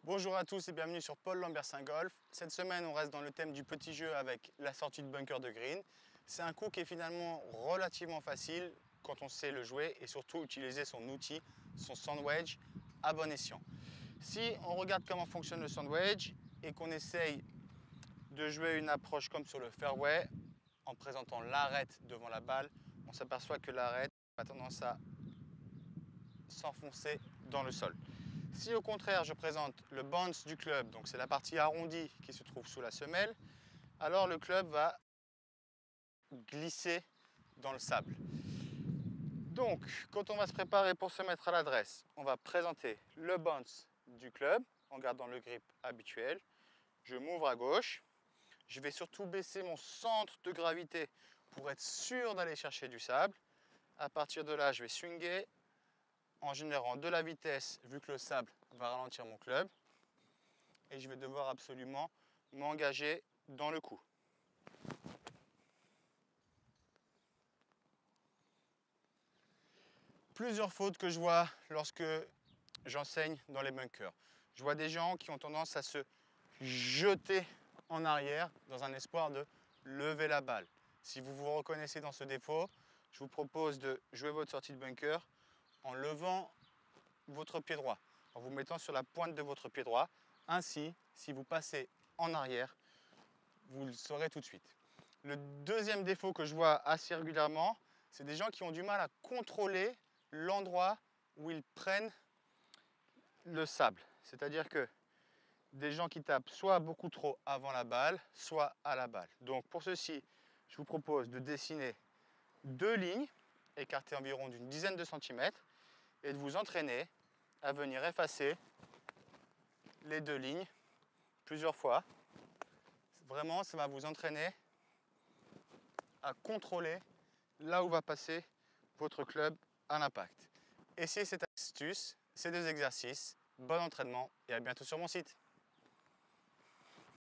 Bonjour à tous et bienvenue sur Paul Lambertsin Golf. Cette semaine, on reste dans le thème du petit jeu avec la sortie de bunker de green. C'est un coup qui est finalement relativement facile quand on sait le jouer et surtout utiliser son outil, son sand wedge, à bon escient. Si on regarde comment fonctionne le sand wedge et qu'on essaye de jouer une approche comme sur le fairway, en présentant l'arête devant la balle, on s'aperçoit que l'arête a tendance à s'enfoncer dans le sol. Si au contraire je présente le bounce du club, donc c'est la partie arrondie qui se trouve sous la semelle, alors le club va glisser dans le sable. Donc quand on va se préparer pour se mettre à l'adresse, on va présenter le bounce du club en gardant le grip habituel. Je m'ouvre à gauche, je vais surtout baisser mon centre de gravité pour être sûr d'aller chercher du sable. À partir de là, je vais swinger en générant de la vitesse vu que le sable va ralentir mon club et je vais devoir absolument m'engager dans le coup. Plusieurs fautes que je vois lorsque j'enseigne dans les bunkers. Je vois des gens qui ont tendance à se jeter en arrière dans un espoir de lever la balle. Si vous vous reconnaissez dans ce défaut, je vous propose de jouer votre sortie de bunker en levant votre pied droit, en vous mettant sur la pointe de votre pied droit. Ainsi, si vous passez en arrière, vous le saurez tout de suite. Le deuxième défaut que je vois assez régulièrement, c'est des gens qui ont du mal à contrôler l'endroit où ils prennent le sable. C'est-à-dire que des gens qui tapent soit beaucoup trop avant la balle, soit à la balle. Donc pour ceci, je vous propose de dessiner deux lignes, écartées environ d'une dizaine de centimètres, et de vous entraîner à venir effacer les deux lignes plusieurs fois. Vraiment, ça va vous entraîner à contrôler là où va passer votre club à l'impact. Essayez cette astuce, ces deux exercices. Bon entraînement et à bientôt sur mon site.